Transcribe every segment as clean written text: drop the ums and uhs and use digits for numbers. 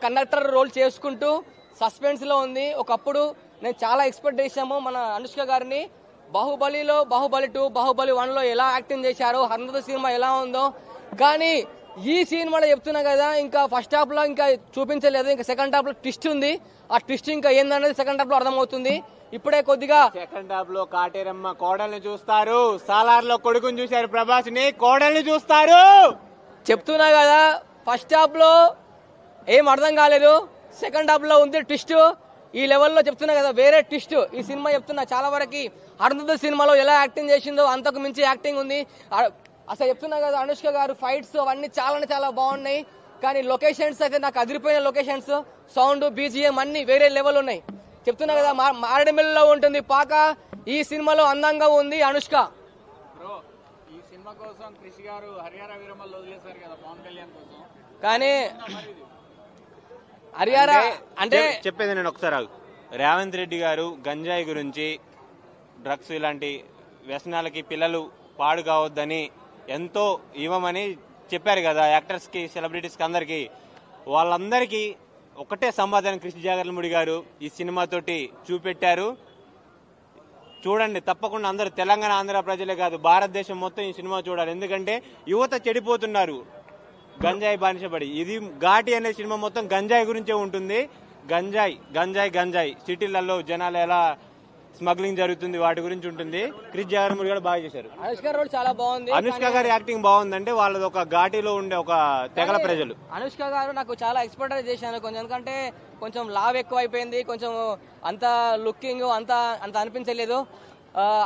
Conductor role చేసుకుంటూ suspense లో ఉంది. ఒకప్పుడు నేను చాలా ఎక్స్పెక్ట్ చేశాము మన అనుష్క గారిని. బాహుబలిలో, బాహుబలి 2, బాహుబలి 1 లో ఎలా యాక్టింగ్ చేశారో, హనుమంతు సినిమా ఎలా ఉందో, కానీ ఈ సినిమాలో చెప్తున్నా కదా, ఇంకా ఫస్ట్ హాఫ్ లో ఇంకా చూపించలేదు. ఇంకా సెకండ్ హాఫ్ లో ట్విస్ట్ ఉంది. ఆ ట్విస్ట్ ఇంకా ఏందనేది సెకండ్ హాఫ్ లో అర్థమవుతుంది. ఇప్పుడే కొద్దిగా సెకండ్ హాఫ్ లో కాటేరమ్మ కోడల్ని చూస్తారు, సాలార్ లో కొడుకుని చూశారు, ప్రభాస్ ని కోడల్ని చూస్తారు. చెప్తున్నా కదా, ఫస్ట్ హాఫ్ లో ఏం అర్థం కాలేదు, సెకండ్ హాఫ్ లో ఉంది ట్విస్ట్. ఈ లెవెల్లో చెప్తున్నా కదా, వేరే ట్విస్ట్ ఈ సినిమా. చెప్తున్నా చాలా వరకు అరుంధతి సినిమాలో ఎలా యాక్టింగ్ చేసిందో అంతకు మించి యాక్టింగ్ ఉంది. అసలు చెప్తున్నా కదా, అనుష్క గారు ఫైట్స్ అవన్నీ చాలా చాలా బాగున్నాయి. కానీ లొకేషన్స్ అయితే నాకు అదిరిపోయిన లొకేషన్స్, సౌండ్, బీజిఎం అన్ని వేరే లెవెల్ ఉన్నాయి. చెప్తున్నా కదా, మారేడుమిల్లిలో ఉంటుంది పాక. ఈ సినిమాలో అందంగా ఉంది అనుష్క. ఈ సినిమా కోసం కృషి గారు హరియారా విరమలు వదిలేశారు కదా పవన్ కళ్యాణ్ కోసం. కానీ హరియారా అంటే చెప్పేది నేను ఒకసారి రేవంత్ రెడ్డి గారు గంజాయి గురించి, డ్రగ్స్ ఇలాంటి వ్యసనాలకి పిల్లలు పాడు కావద్దని ఎంతో ఇవ్వమని చెప్పారు కదా యాక్టర్స్ కి, సెలబ్రిటీస్ కి, అందరికి. వాళ్ళందరికీ ఒకటే సమాధానం కృష్ణ జాగర్లముడి గారు ఈ సినిమాతోటి చూపెట్టారు. చూడండి, తప్పకుండా అందరూ తెలంగాణ, ఆంధ్ర ప్రజలే కాదు భారతదేశం మొత్తం ఈ సినిమా చూడాలి. ఎందుకంటే యువత చెడిపోతున్నారు గంజాయి బానిసపడి. ఇది ఘాటి అనే సినిమా మొత్తం గంజాయి గురించే ఉంటుంది. గంజాయి గంజాయి గంజాయి సిటీలలో జనాలు ఎలా స్మగ్లింగ్ జరుగుతుంది వాటి గురించి ఉంటుంది. క్రిష్ జాగర్లముడి కూడా బాగా చేశారు. అనుష్క రోల్ చాలా బాగుంది. అనుష్క గారి యాక్టింగ్ బాగుందంటే వాళ్ళది ఒక ఘాటీలో ఉండే ఒక తెగల ప్రజలు. అనుష్క గారు నాకు చాలా ఎక్స్పెక్ట్ చేశాను కొంచెం, ఎందుకంటే కొంచెం లావ్ ఎక్కువ అయిపోయింది, కొంచెం అంత లుకింగ్ అంత అనిపించలేదు.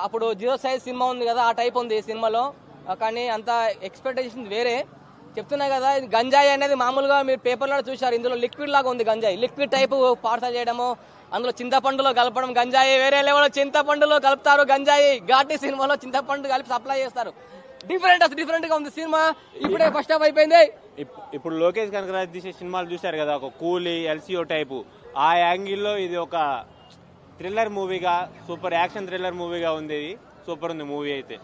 అప్పుడు 0 సైజ్ సినిమా ఉంది కదా, ఆ టైప్ ఉంది ఈ సినిమాలో. కానీ అంత ఎక్స్పెక్టేషన్ వేరే. చెప్తున్నా కదా, ఇది గంజాయి అనేది మామూలుగా మీరు పేపర్లో చూశారు, ఇందులో లిక్విడ్ లాగా ఉంది గంజాయి. లిక్విడ్ టైప్ పార్సల్ చేయడము, అందులో చింతపండులో కలపడం. గంజాయి వేరే లెవెల్, చింతపండులో కలుపుతారు గంజాయి. ఘాటి సినిమాలో చింతపండు కలిపి సప్లై చేస్తారు. డిఫరెంట్ గా ఉంది సినిమా. ఇప్పుడే ఫస్ట్ హాఫ్ అయిపోయింది. ఇప్పుడు లోకేష్ కనకరాజ్ తీసే సినిమాలు చూశారు కదా, ఒక కూలీ, ఎల్సీఓ టైపు. ఆ యాంగిల్లో ఇది ఒక థ్రిల్లర్ మూవీగా, సూపర్ యాక్షన్ థ్రిల్లర్ మూవీగా ఉంది. సూపర్ ఉంది మూవీ అయితే.